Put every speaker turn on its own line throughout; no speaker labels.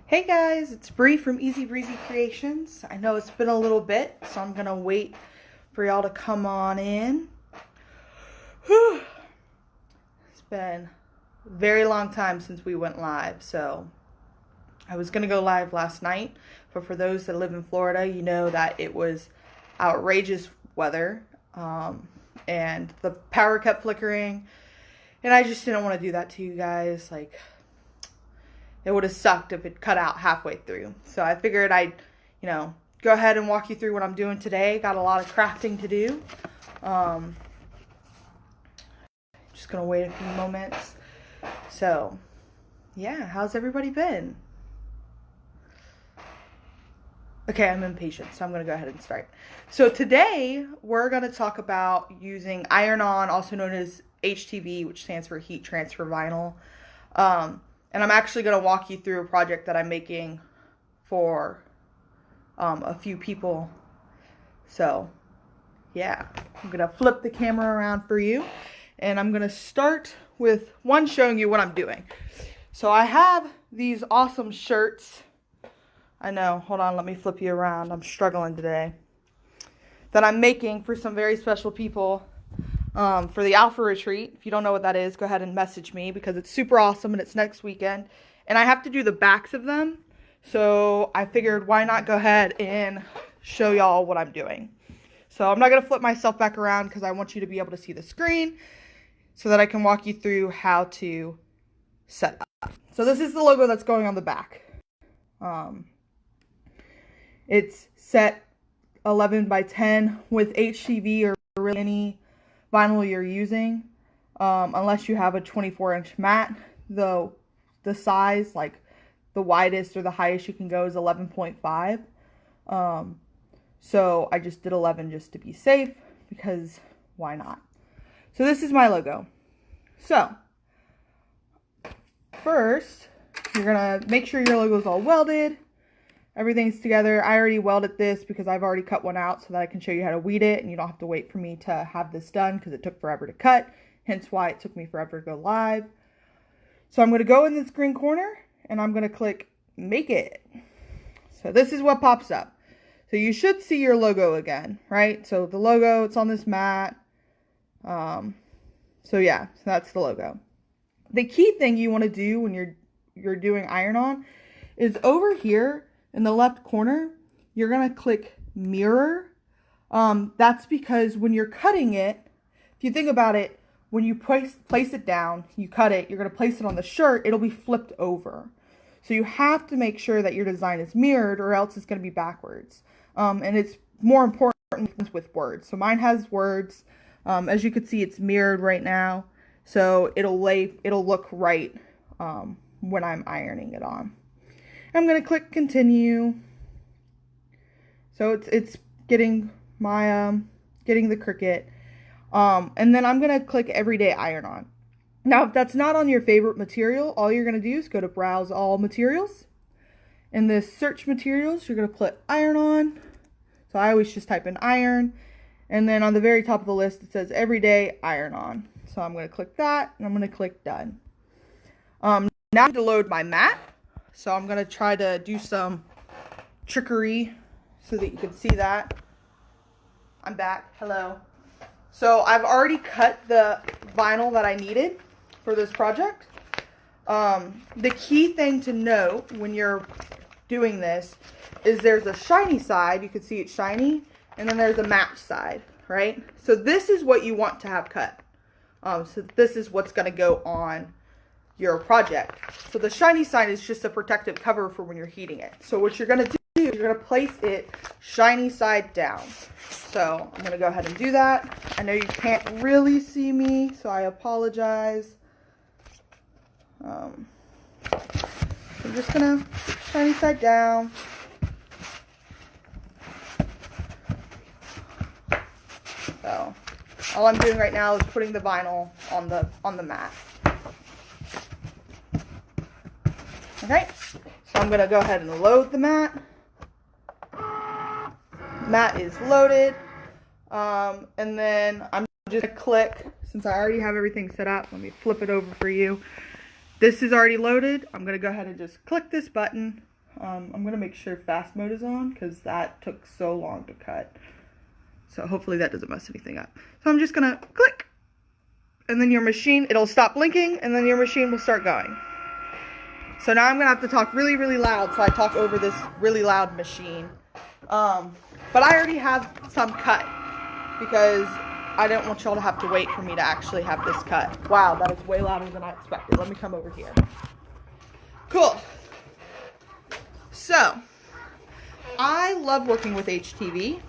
Hey guys, it's Brie from Breezy Creations. I know it's been a little bit, so I'm gonna wait for y'all to come on in. Whew. It's been a very long time since we went live, so I was gonna go live last night, but for those that live in Florida, you know that it was outrageous weather, and the power kept flickering, and I just didn't want to do that to you guys. It would have sucked if it cut out halfway through. So I figured I'd, go ahead and walk you through what I'm doing today. Got a lot of crafting to do. Just gonna wait a few moments. So, yeah, how's everybody been? Okay, I'm impatient, so I'm gonna go ahead and start. So today, we're gonna talk about using iron-on, also known as HTV, which stands for heat transfer vinyl. And I'm actually going to walk you through a project that I'm making for a few people. So, yeah, I'm going to flip the camera around for you. And I'm going to start with one showing you what I'm doing. So I have these awesome shirts. I know, hold on, let me flip you around. I'm struggling today. That I'm making for some very special people. For the Alpha Retreat. If you don't know what that is, go ahead and message me because it's super awesome and it's next weekend. And I have to do the backs of them. So I figured why not go ahead and show y'all what I'm doing. So I'm not going to flip myself back around because I want you to be able to see the screen so that I can walk you through how to set up. So this is the logo that's going on the back. It's set 11 by 10 with HTV or really any vinyl you're using, unless you have a 24-inch mat. The size, like the widest or the highest you can go is 11.5. So I just did 11 just to be safe because why not? So this is my logo. So first, you're gonna make sure your logo is all welded. Everything's together. I already welded this because I've already cut one out so that I can show you how to weed it and you don't have to wait for me to have this done because it took forever to cut, hence why it took me forever to go live. So I'm going to go in this green corner and I'm going to click make it. So this is what pops up. So you should see your logo again, right? So the logo, it's on this mat. So that's the logo. The key thing you want to do when you're doing iron-on is over here in the left corner, you're going to click mirror. That's because when you're cutting it, if you think about it, when you place it down, you cut it, you're going to place it on the shirt, it'll be flipped over. So you have to make sure that your design is mirrored or else it's going to be backwards. And it's more important with words. So mine has words. As you can see, it's mirrored right now. So it'll look right when I'm ironing it on. I'm going to click continue. So it's getting my getting the Cricut. And then I'm going to click everyday iron on. Now, if that's not on your favorite material, all you're going to do is go to browse all materials. In this search materials, you're going to click iron on. So I always just type in iron. And then on the very top of the list, it says everyday iron on. So I'm going to click that and I'm going to click done. Now I need to load my mat. So I'm going to try to do some trickery so that you can see that. I'm back. Hello. So I've already cut the vinyl that I needed for this project. The key thing to note when you're doing this is there's a shiny side. You can see it's shiny. And then there's a matte side, right? So this is what you want to have cut. So this is what's going to go on your project. So the shiny side is just a protective cover for when you're heating it. So what you're going to do is you're going to place it shiny side down. So I'm going to go ahead and do that. I know you can't really see me, so I apologize. I'm just going to shiny side down. So all I'm doing right now is putting the vinyl on the mat. Okay, so I'm going to go ahead and load the mat. Mat is loaded. And then I'm just going to click, since I already have everything set up, let me flip it over for you. This is already loaded. I'm going to go ahead and just click this button I'm going to make sure fast mode is on because that took so long to cut. So hopefully that doesn't mess anything up. So I'm just going to click, and then your machine, it'll stop blinking, and then your machine will start going. So now I'm going to have to talk really, really loud, so I talk over this really loud machine. But I already have some cut because I didn't want y'all to have to wait for me to actually have this cut. Wow, that is way louder than I expected. Let me come over here. Cool. So, I love working with HTV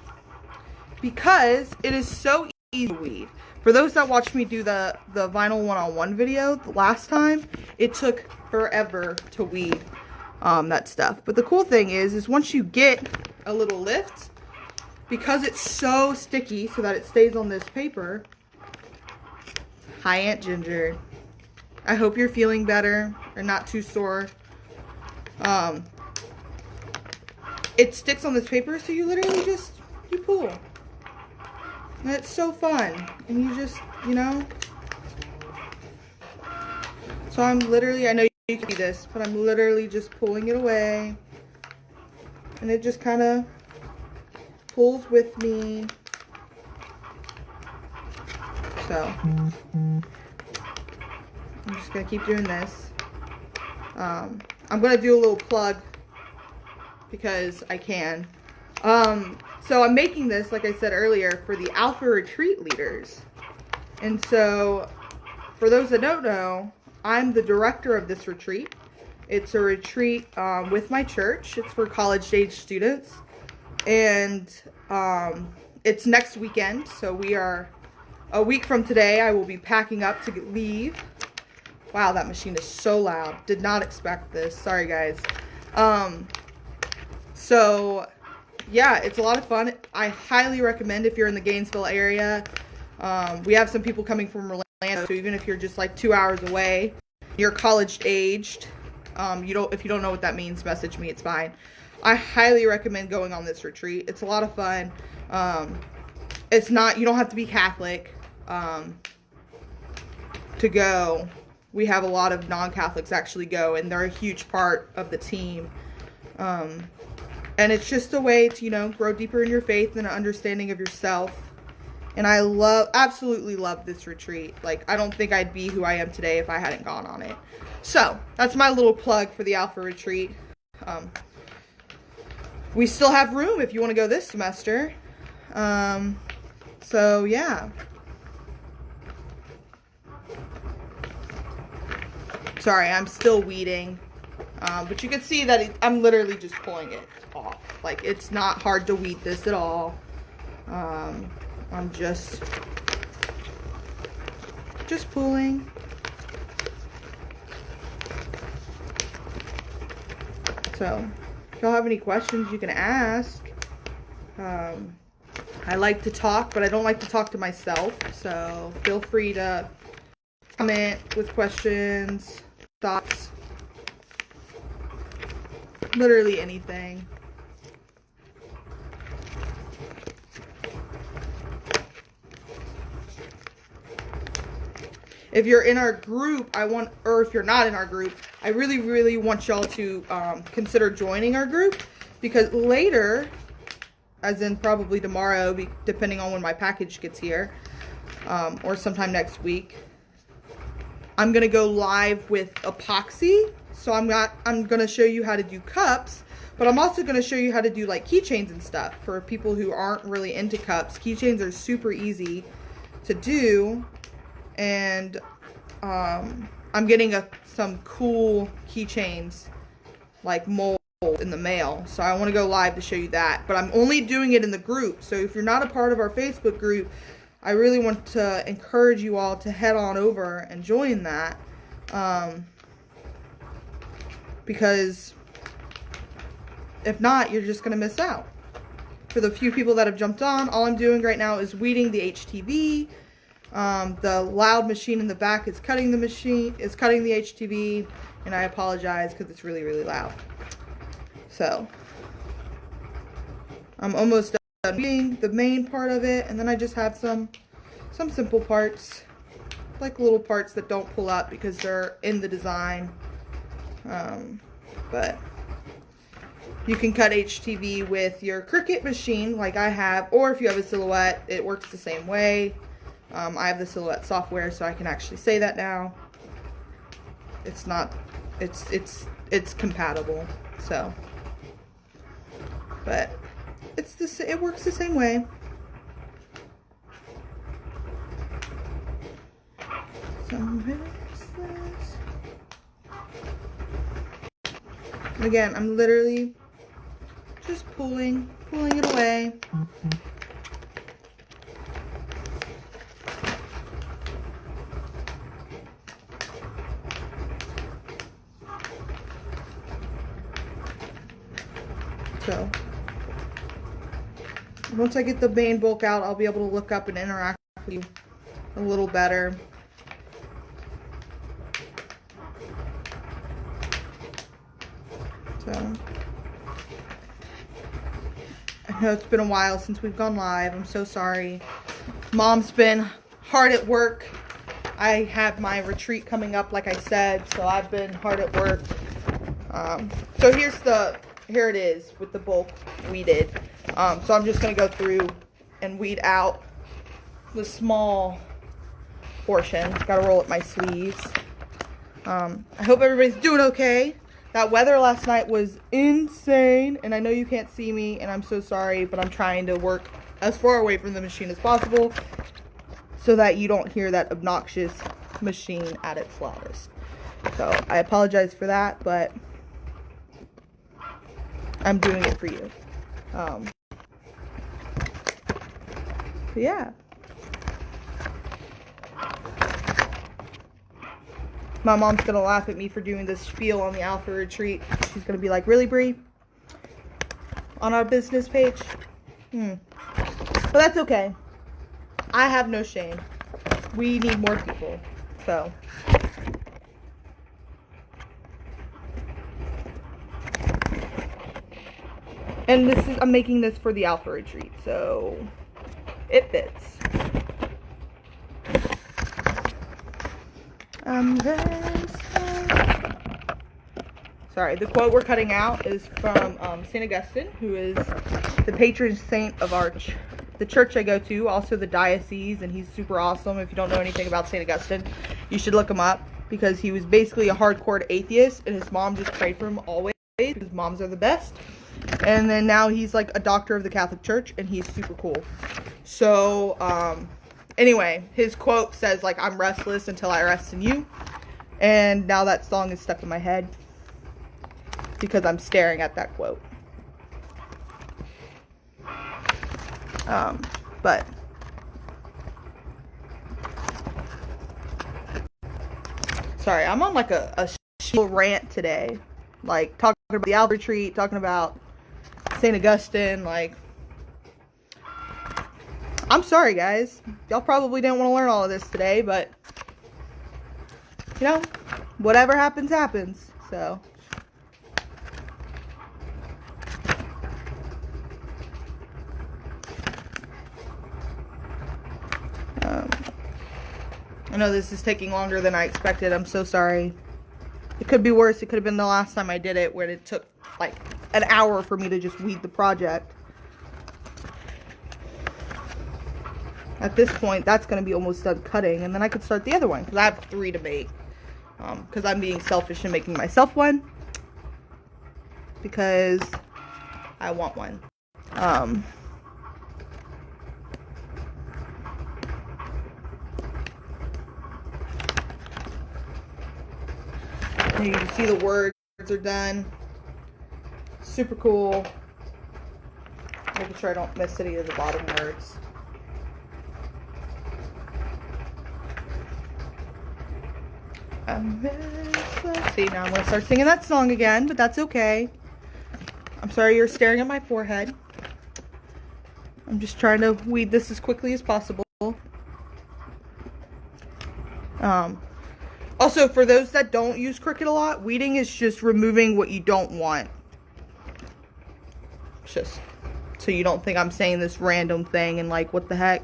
because it is so easy to weed. For those that watched me do the vinyl one-on-one video the last time, it took forever to weed that stuff. But the cool thing is once you get a little lift, because it's so sticky so that it stays on this paper. Hi, Aunt Ginger. I hope you're feeling better or not too sore. It sticks on this paper, so you literally just, you pull. And it's so fun. And you just, you know. So I'm literally, I know you can see this, but I'm literally just pulling it away. And it just kind of pulls with me. So, I'm just going to keep doing this. I'm going to do a little plug because I can. So I'm making this, like I said earlier, for the Alpha Retreat leaders. And so, for those that don't know, I'm the director of this retreat. It's a retreat with my church. It's for college-age students. And it's next weekend, so we are a week from today. I will be packing up to leave. Wow, that machine is so loud. Did not expect this. Sorry, guys. So, yeah, it's a lot of fun. I highly recommend if you're in the Gainesville area. We have some people coming from Orlando, so even if you're just like 2 hours away, you're college-aged. If you don't know what that means, message me. It's fine. I highly recommend going on this retreat. It's a lot of fun. It's not, you don't have to be Catholic to go. We have a lot of non-Catholics actually go, and they're a huge part of the team. And it's just a way to, you know, grow deeper in your faith and an understanding of yourself. And I absolutely love this retreat. Like, I don't think I'd be who I am today if I hadn't gone on it. So, that's my little plug for the Alpha Retreat. We still have room if you want to go this semester. So, yeah. Sorry, I'm still weeding. But you can see that I'm literally just pulling it off. Like, it's not hard to weed this at all. I'm just pulling. So, if y'all have any questions, you can ask. I like to talk, but I don't like to talk to myself. So, feel free to comment with questions, thoughts, literally anything. If you're in our group, or if you're not in our group, I really, really want y'all to consider joining our group, because later, as in probably tomorrow, depending on when my package gets here, or sometime next week, I'm gonna go live with epoxy. So I'm gonna show you how to do cups, but I'm also gonna show you how to do like keychains and stuff for people who aren't really into cups. Keychains are super easy to do. And I'm getting some cool keychains, like mold, in the mail. So I want to go live to show you that. But I'm only doing it in the group. So if you're not a part of our Facebook group, I really want to encourage you all to head on over and join that. Because if not, you're just going to miss out. For the few people that have jumped on, all I'm doing right now is weeding the HTV. The loud machine in the back is cutting the HTV, and I apologize because it's really, really loud. So, I'm almost done weeding the main part of it, and then I just have some simple parts, like little parts that don't pull up because they're in the design. But You can cut HTV with your Cricut machine like I have, or if you have a Silhouette, it works the same way. I have the Silhouette software, so I can actually say that now. It's not, it's compatible, so. But it works the same way. So here's this. And again, I'm literally just pulling it away. So once I get the main bulk out, I'll be able to look up and interact with you a little better. So I know it's been a while since we've gone live. I'm so sorry. Mom's been hard at work. I have my retreat coming up, like I said, so I've been hard at work. So here it is with the bulk weeded. So I'm just going to go through and weed out the small portions. Got to roll up my sleeves. I hope everybody's doing okay. That weather last night was insane, and I know you can't see me, and I'm so sorry, but I'm trying to work as far away from the machine as possible so that you don't hear that obnoxious machine at its loudest. So I apologize for that, but I'm doing it for you. But yeah. My mom's gonna laugh at me for doing this spiel on the Alpha Retreat. She's gonna be like, really, Brie? On our business page? But that's okay. I have no shame. We need more people. So. And I'm making this for the Alpha Retreat, so it fits. Sorry, the quote we're cutting out is from St. Augustine, who is the patron saint of the church I go to, also the diocese, and he's super awesome. If you don't know anything about St. Augustine, you should look him up, because he was basically a hardcore atheist, and his mom just prayed for him always, because moms are the best. And then now he's like a doctor of the Catholic Church, and he's super cool. So, anyway, his quote says, like, I'm restless until I rest in you. And now that song is stuck in my head because I'm staring at that quote. But sorry, I'm on like a rant today. Like, talking about the Alpha Retreat, talking about St. Augustine, like, I'm sorry, guys. Y'all probably didn't want to learn all of this today, but, you know, whatever happens, happens, so. I know this is taking longer than I expected. I'm so sorry. It could be worse. It could have been the last time I did it, where it took, like, an hour for me to just weed the project. At this point, that's going to be almost done cutting, and then I could start the other one, because I have 3 to make. Because I'm being selfish and making myself one, because I want one. And you can see the words are done. Super cool. Making sure I don't miss any of the bottom words. Let's see, now I'm going to start singing that song again, but that's okay. I'm sorry you're staring at my forehead. I'm just trying to weed this as quickly as possible. Also, for those that don't use Cricut a lot, weeding is just removing what you don't want. Just so you don't think I'm saying this random thing and like, what the heck.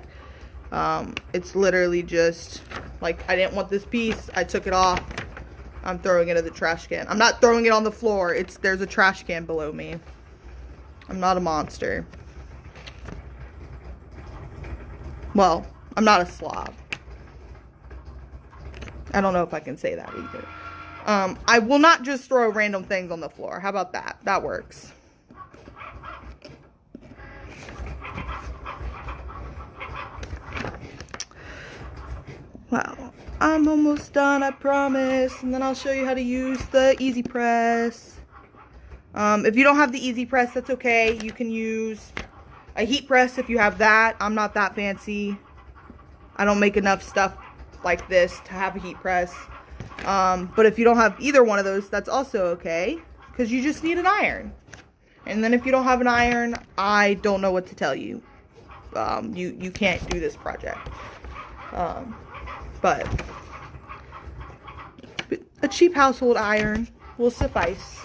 It's literally just like, I didn't want this piece, I took it off, I'm throwing it in the trash can. I'm not throwing it on the floor, there's a trash can below me. I'm not a monster. Well, I'm not a slob. I don't know if I can say that either. I will not just throw random things on the floor. How about that? That works. Wow. I'm almost done, I promise. And then I'll show you how to use the Easy Press. If you don't have the Easy Press, that's okay. You can use a heat press if you have that. I'm not that fancy. I don't make enough stuff like this to have a heat press. But if you don't have either one of those, that's also okay, because you just need an iron. And then if you don't have an iron, I don't know what to tell you. You can't do this project. But a cheap household iron will suffice.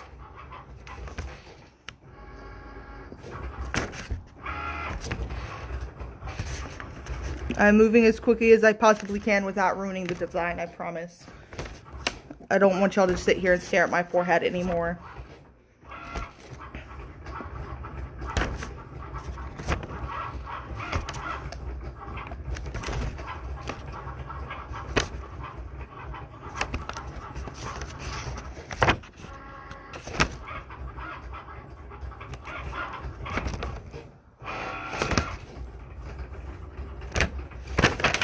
I'm moving as quickly as I possibly can without ruining the design, I promise. I don't want y'all to sit here and stare at my forehead anymore.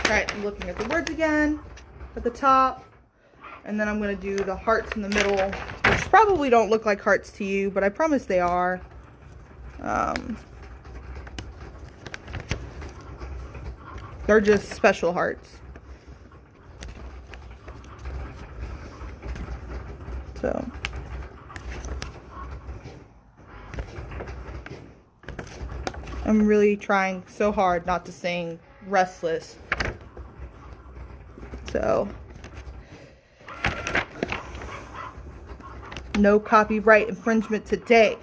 Alright, I'm looking at the words again at the top, and then I'm going to do the hearts in the middle, which probably don't look like hearts to you, but I promise they are. They're just special hearts. So I'm really trying so hard not to sing Restless. So no copyright infringement today.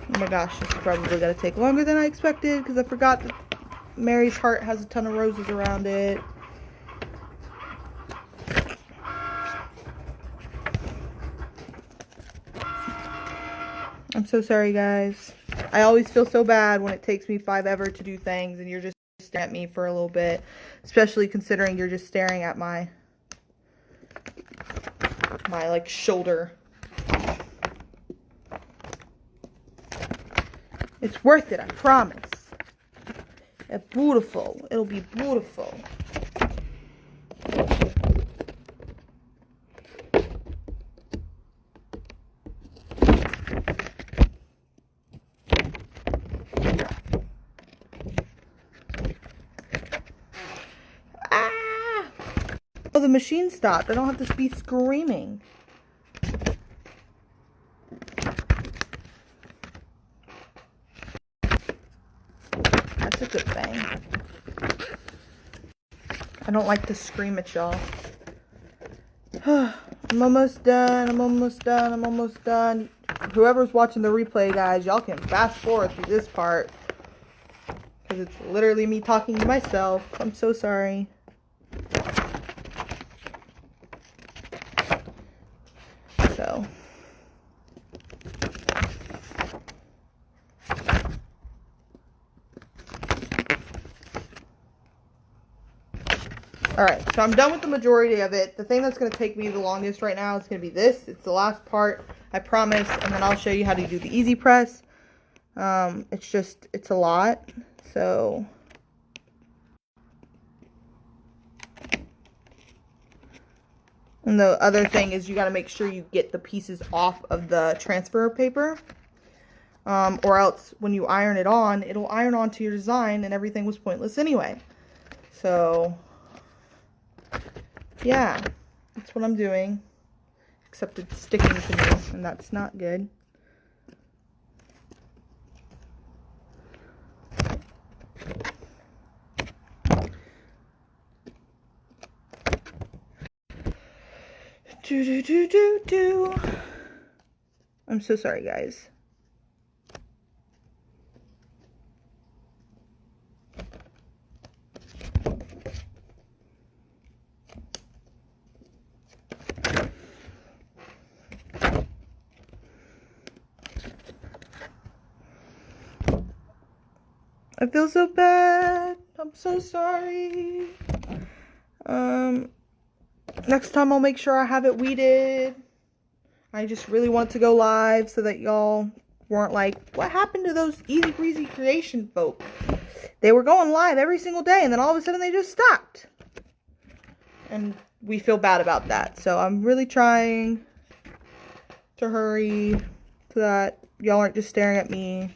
Oh my gosh, this is probably gonna take longer than I expected because I forgot that Mary's heart has a ton of roses around it. I'm so sorry, guys. I always feel so bad when it takes me forever to do things and you're just staring at me for a little bit, especially considering you're just staring at my like shoulder. It's worth it, I promise. It's beautiful. It'll be beautiful. Oh, the machine stopped. I don't have to be screaming. That's a good thing. I don't like to scream at y'all. I'm almost done. I'm almost done. I'm almost done. Whoever's watching the replay, guys, y'all can fast forward through this part, because it's literally me talking to myself. I'm so sorry. So alright, so I'm done with the majority of it. The thing that's going to take me the longest right now is going to be this. It's the last part, I promise, and then I'll show you how to do the Easy Press. It's a lot, so and the other thing is you got to make sure you get the pieces off of the transfer paper, or else when you iron it on, it'll iron onto your design and everything was pointless anyway. So yeah, that's what I'm doing, except it's sticking to me, and that's not good. I'm so sorry, guys. I feel so bad. I'm so sorry. Next time I'll make sure I have it weeded. I just really want to go live so that y'all weren't like, what happened to those Easy Breezy Creation folk? They were going live every single day, and then all of a sudden they just stopped. And we feel bad about that. So I'm really trying to hurry so that y'all aren't just staring at me.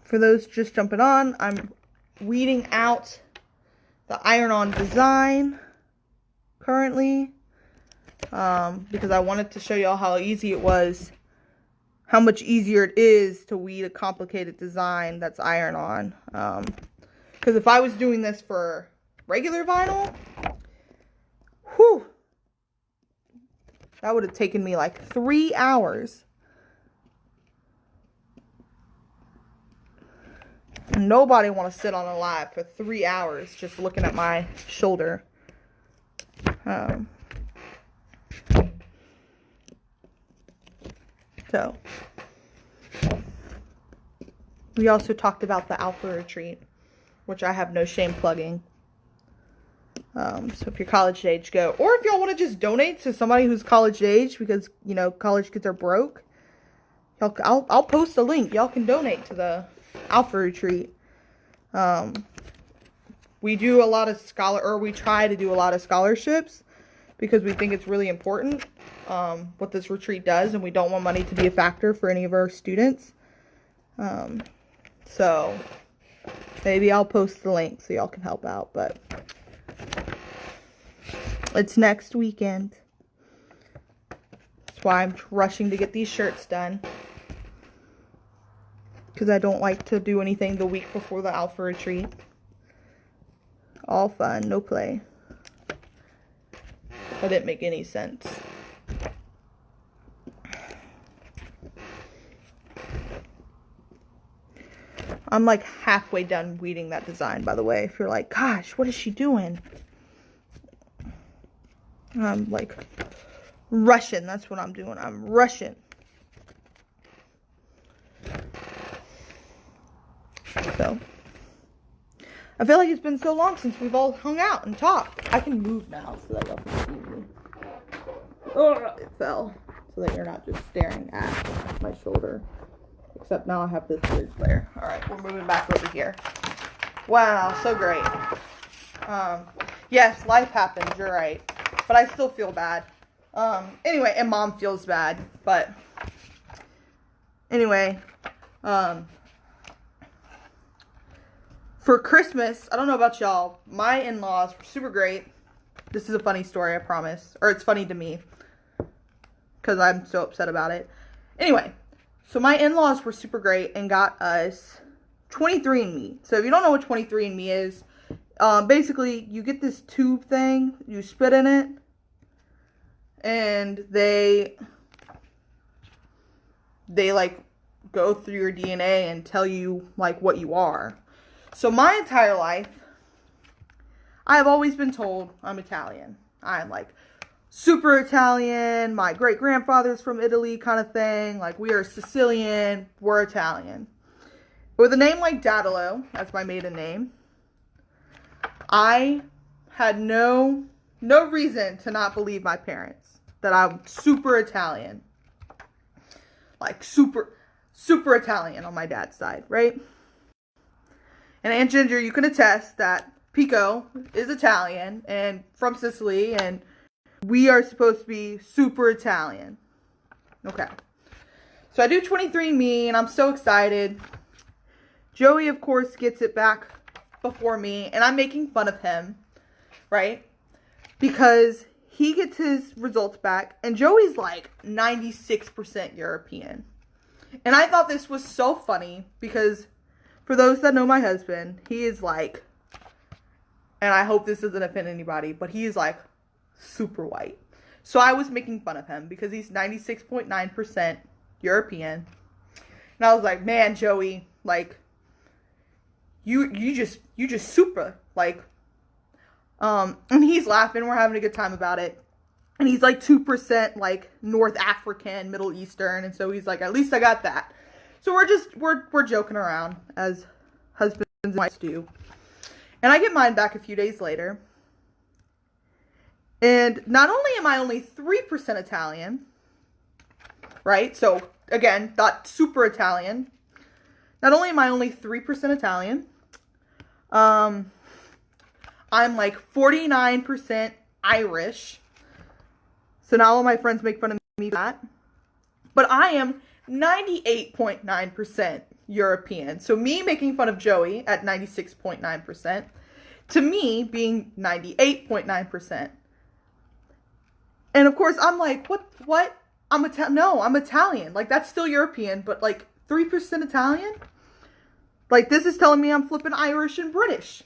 For those just jumping on, I'm weeding out the iron-on design currently because I wanted to show y'all how easy it was, how much easier it is to weed a complicated design that's iron-on. Because if I was doing this for regular vinyl, whew, that would have taken me like 3 hours. Nobody want to sit on a live for 3 hours just looking at my shoulder. So, we also talked about the Alpha Retreat, which I have no shame plugging. So if you're college age, go. Or if y'all want to just donate to somebody who's college age because, you know, college kids are broke, I'll post a link. Y'all can donate to the Alpha Retreat. We do a lot of we try to do a lot of scholarships because we think it's really important what this retreat does, and we don't want money to be a factor for any of our students. So maybe I'll post the link so y'all can help out, but it's next weekend. That's why I'm rushing to get these shirts done. Because I don't like to do anything the week before the Alpha Retreat. All fun, no play. That didn't make any sense. I'm like halfway done weeding that design, by the way. If you're like, gosh, what is she doing? I'm like rushing. That's what I'm doing. I'm rushing. So, I feel like it's been so long since we've all hung out and talked. I can move now so that y'all can see me. Oh, it fell. So that you're not just staring at my shoulder. Except now I have this weird glare. Alright, we're moving back over here. Wow, so great. Yes, life happens, you're right. But I still feel bad. Anyway, and Mom feels bad. But, anyway, for Christmas, I don't know about y'all, my in-laws were super great. This is a funny story, I promise. Or it's funny to me. Because I'm so upset about it. Anyway, so my in-laws were super great and got us 23andMe. So if you don't know what 23andMe is, basically you get this tube thing, you spit in it, and they like go through your DNA and tell you like what you are. So my entire life, I have always been told I'm Italian. I'm like super Italian. My great grandfather's from Italy kind of thing. Like we are Sicilian. We're Italian. With a name like Dadalo, that's my maiden name, I had no reason to not believe my parents that I'm super Italian. Like super Italian on my dad's side, right? And Aunt Ginger, you can attest that Pico is Italian and from Sicily, and we are supposed to be super Italian. Okay. So I do 23andMe, and I'm so excited. Joey, of course, gets it back before me, and I'm making fun of him, right? Because he gets his results back, and Joey's like 96% European. And I thought this was so funny because for those that know my husband, he is like, and I hope this doesn't offend anybody, but he is like super white. So I was making fun of him because he's 96.9% European. And I was like, man, Joey, like, you just super, like, and he's laughing. We're having a good time about it. And he's like 2% like North African, Middle Eastern. And so he's like, at least I got that. So we're joking around as husbands and wives do. And I get mine back a few days later. And not only am I only 3% Italian, right? So again, not super Italian. Not only am I only 3% Italian, I'm like 49% Irish. So now all my friends make fun of me for that. But I am 98.9% European. So me making fun of Joey at 96.9%, to me being 98.9%. And of course I'm like, what? I'm Italian. Like, that's still European, but like 3% Italian? Like, this is telling me I'm flipping Irish and British.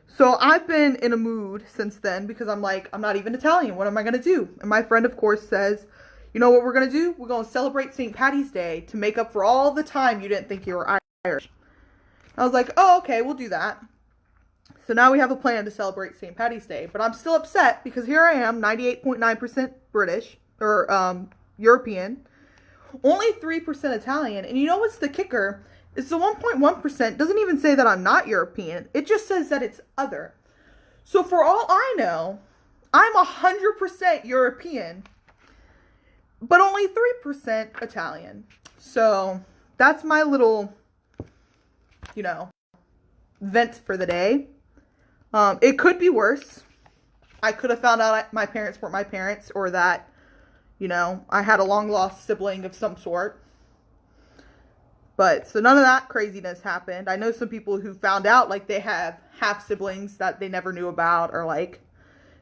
So I've been in a mood since then because I'm like, I'm not even Italian. What am I going to do? And my friend, of course, says, you know what we're going to do? We're going to celebrate St. Patty's Day to make up for all the time you didn't think you were Irish. I was like, oh, okay, we'll do that. So now we have a plan to celebrate St. Patty's Day. But I'm still upset because here I am, 98.9% British, or European, only 3% Italian. And you know what's the kicker? It's the 1.1% doesn't even say that I'm not European. It just says that it's other. So for all I know, I'm 100% European, but only 3% Italian. So that's my little, vent for the day. It could be worse. I could have found out my parents weren't my parents, or that, I had a long lost sibling of some sort. But, so none of that craziness happened. I know some people who found out, like, they have half siblings that they never knew about, or, like,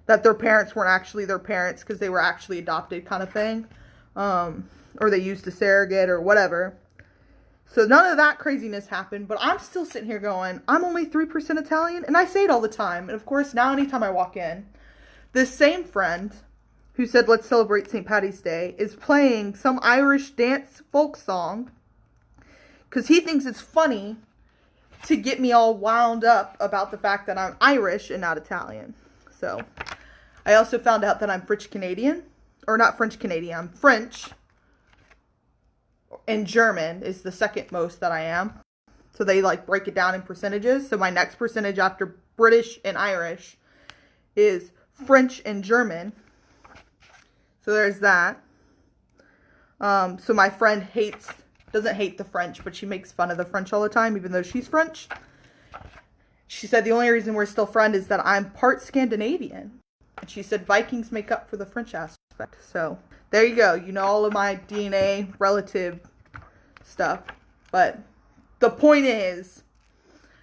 that their parents weren't actually their parents because they were actually adopted, kind of thing. Or they used a surrogate or whatever. So none of that craziness happened, but I'm still sitting here going, I'm only 3% Italian, and I say it all the time. And of course, now anytime I walk in, this same friend who said, let's celebrate St. Patty's Day, is playing some Irish dance folk song because he thinks it's funny to get me all wound up about the fact that I'm Irish and not Italian. So I also found out that I'm French Canadian, or not French Canadian, I'm French. And German is the second most that I am. So they like break it down in percentages. So my next percentage after British and Irish is French and German. So there's that. So my friend doesn't hate the French, but she makes fun of the French all the time, even though she's French. She said the only reason we're still friends is that I'm part Scandinavian. And she said Vikings make up for the French aspect. So there you go. You know all of my DNA relative stuff. But the point is,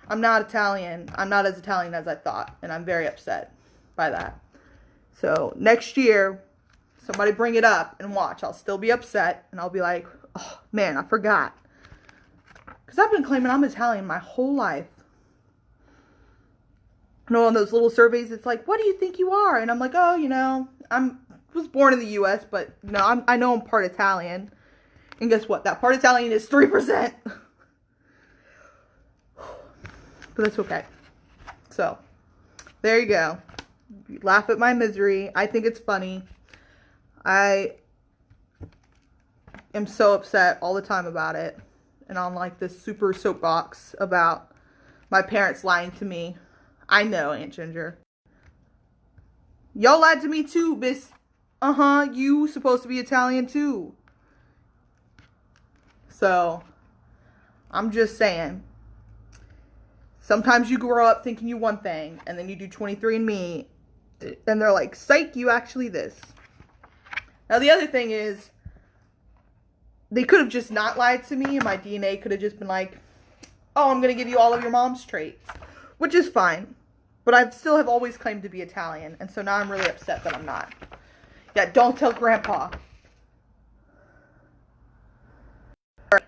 I'm not Italian. I'm not as Italian as I thought. And I'm very upset by that. So next year, somebody bring it up and watch. I'll still be upset. And I'll be like, oh, man, I forgot. Because I've been claiming I'm Italian my whole life. On those little surveys, it's like, what do you think you are? And I'm like, oh, I was born in the U.S., but, I know I'm part Italian. And guess what? That part Italian is 3%. But that's okay. So, there you go. You laugh at my misery. I think it's funny. I am so upset all the time about it. And on like this super soapbox about my parents lying to me. I know, Aunt Ginger. Y'all lied to me too, miss. You supposed to be Italian too. So, I'm just saying. Sometimes you grow up thinking you one thing, and then you do 23andMe, and they're like, psych, you actually this. Now, the other thing is, they could have just not lied to me, and my DNA could have just been like, oh, I'm going to give you all of your mom's traits. Which is fine. But I still have always claimed to be Italian. And so now I'm really upset that I'm not. Yeah, don't tell Grandpa. Alright.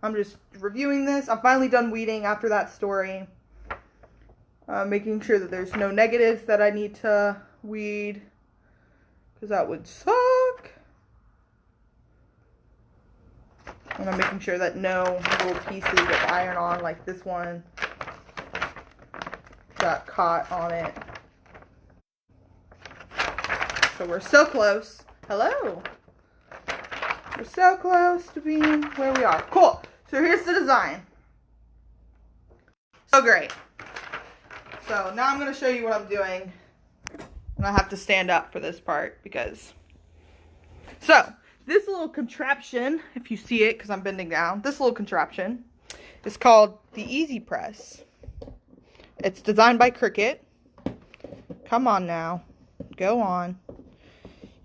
I'm just reviewing this. I'm finally done weeding after that story. Making sure that there's no negatives that I need to weed. Because that would suck. And I'm making sure that no little pieces of iron on, like this one, got caught on it. So we're so close. Hello. We're so close to being where we are. Cool. So here's the design. So great. So now I'm going to show you what I'm doing. And I have to stand up for this part because... So, this little contraption, if you see it because I'm bending down, this little contraption is called the Easy Press. It's designed by Cricut. Come on now. Go on.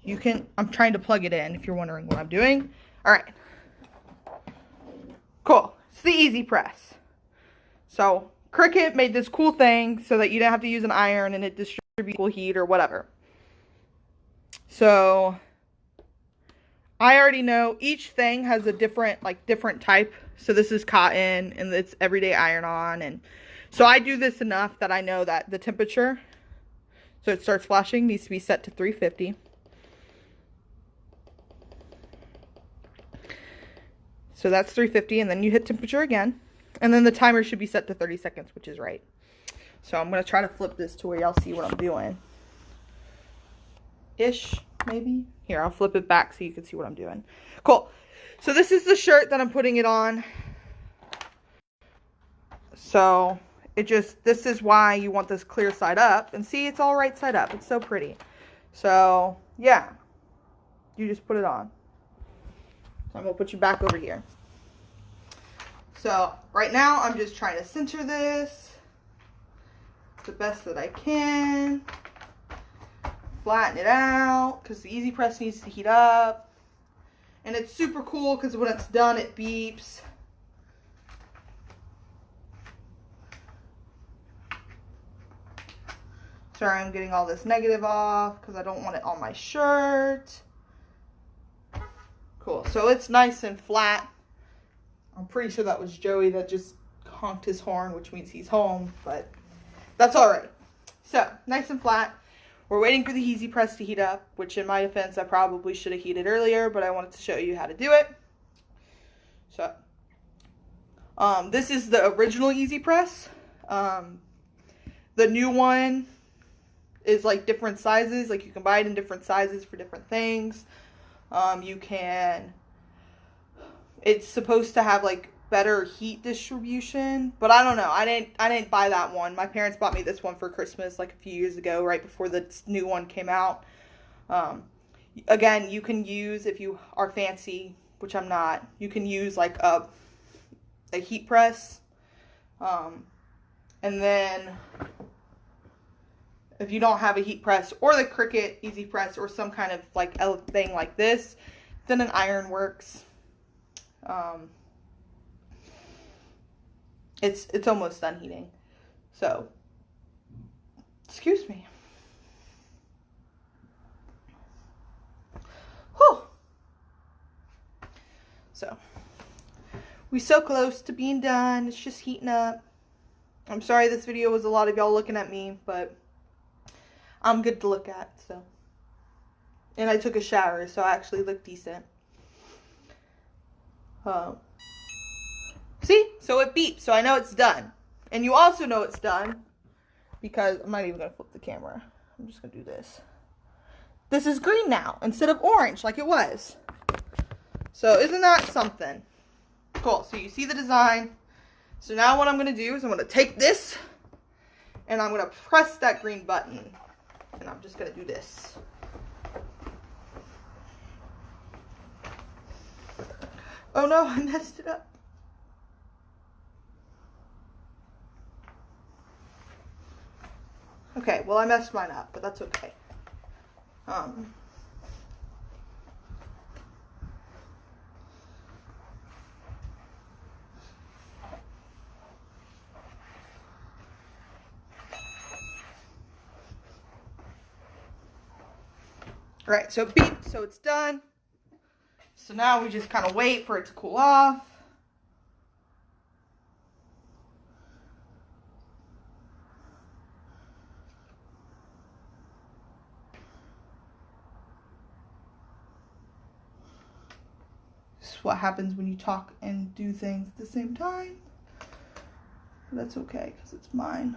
You can... I'm trying to plug it in if you're wondering what I'm doing. Alright. Cool. It's the Easy Press. So, Cricut made this cool thing so that you didn't have to use an iron and it distributes equal heat or whatever. So, I already know each thing has a different type. So this is cotton and it's everyday iron on. And so I do this enough that I know that the temperature, so it starts flashing, needs to be set to 350. So that's 350, and then you hit temperature again. And then the timer should be set to 30 seconds, which is right. So I'm going to try to flip this to where y'all see what I'm doing. Ish, maybe. Here, I'll flip it back so you can see what I'm doing. Cool. So this is the shirt that I'm putting it on. So this is why you want this clear side up. And see, it's all right side up. It's so pretty. So, yeah. You just put it on. So I'm going to put you back over here. So, right now, I'm just trying to center this the best that I can. Flatten it out, because the Easy Press needs to heat up. And it's super cool, because when it's done, it beeps. Sorry, I'm getting all this negative off, because I don't want it on my shirt. Cool, so it's nice and flat. I'm pretty sure that was Joey that just honked his horn, which means he's home, but that's alright. So, nice and flat. We're waiting for the Easy Press to heat up, which in my defense, I probably should have heated earlier, but I wanted to show you how to do it. So, this is the original Easy Press. The new one is like different sizes. Like you can buy it in different sizes for different things. It's supposed to have like better heat distribution, but I don't know. I didn't buy that one. My parents bought me this one for Christmas like a few years ago, right before the new one came out. Again, you can use, if you are fancy, which I'm not, you can use like a heat press. And then if you don't have a heat press or the Cricut Easy Press or some kind of like thing like this, then an iron works. It's almost done heating. So, excuse me. Whew. So, we're so close to being done. It's just heating up. I'm sorry this video was a lot of y'all looking at me, but I'm good to look at, so. And I took a shower, so I actually look decent. See? So it beeps, so I know it's done. And you also know it's done because I'm not even going to flip the camera. I'm just going to do this. This is green now instead of orange like it was. So isn't that something? Cool. So you see the design. So now what I'm going to do is I'm going to take this and I'm going to press that green button. And I'm just going to do this. Oh no, I messed it up. Okay, well I messed mine up, but that's okay. Alright, so it beeped, so it's done. So now we just kind of wait for it to cool off. Just That's what happens when you talk and do things at the same time. But that's okay, because it's mine.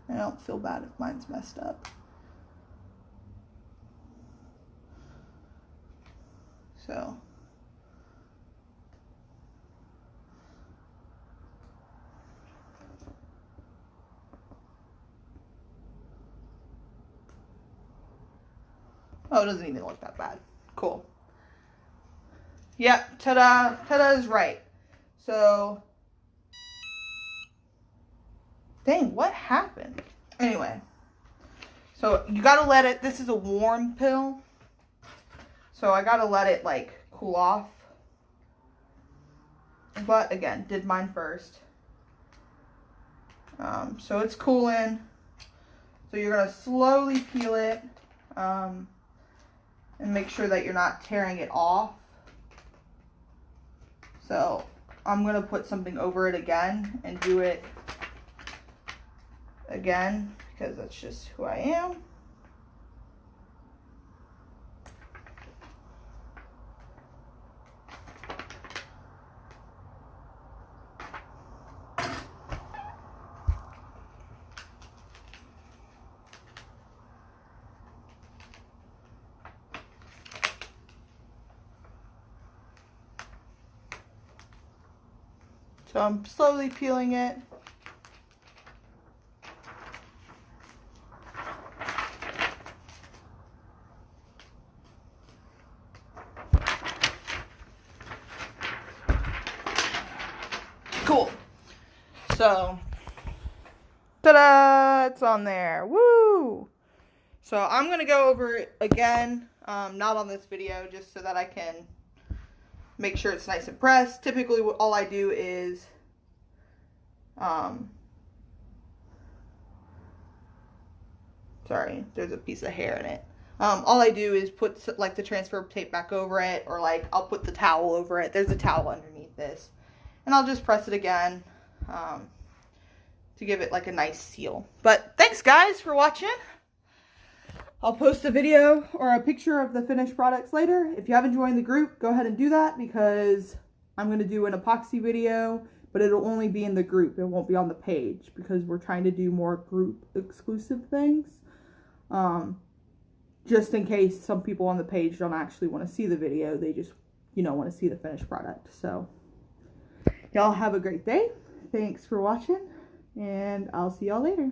And I don't feel bad if mine's messed up. So. Oh, it doesn't even look that bad. Cool. Yep, ta-da. Ta-da is right. So, dang, what happened? Anyway, so you gotta let it, this is a warm pill. So I gotta let it like cool off. But again, did mine first. So it's cooling. So you're gonna slowly peel it. And make sure that you're not tearing it off. So I'm going to put something over it again and do it again because that's just who I am. So I'm slowly peeling it. Cool. So, ta-da! It's on there. Woo! So I'm going to go over it again, not on this video, just so that I can make sure it's nice and pressed. Typically, all I do is, sorry, there's a piece of hair in it. All I do is put like the transfer tape back over it, or like I'll put the towel over it. There's a towel underneath this. And I'll just press it again to give it like a nice seal. But thanks guys for watching. I'll post a video or a picture of the finished products later. If you haven't joined the group, go ahead and do that because I'm going to do an epoxy video, but it'll only be in the group. It won't be on the page because we're trying to do more group exclusive things. Just in case some people on the page don't actually want to see the video. They just, want to see the finished product. So y'all have a great day. Thanks for watching and I'll see y'all later.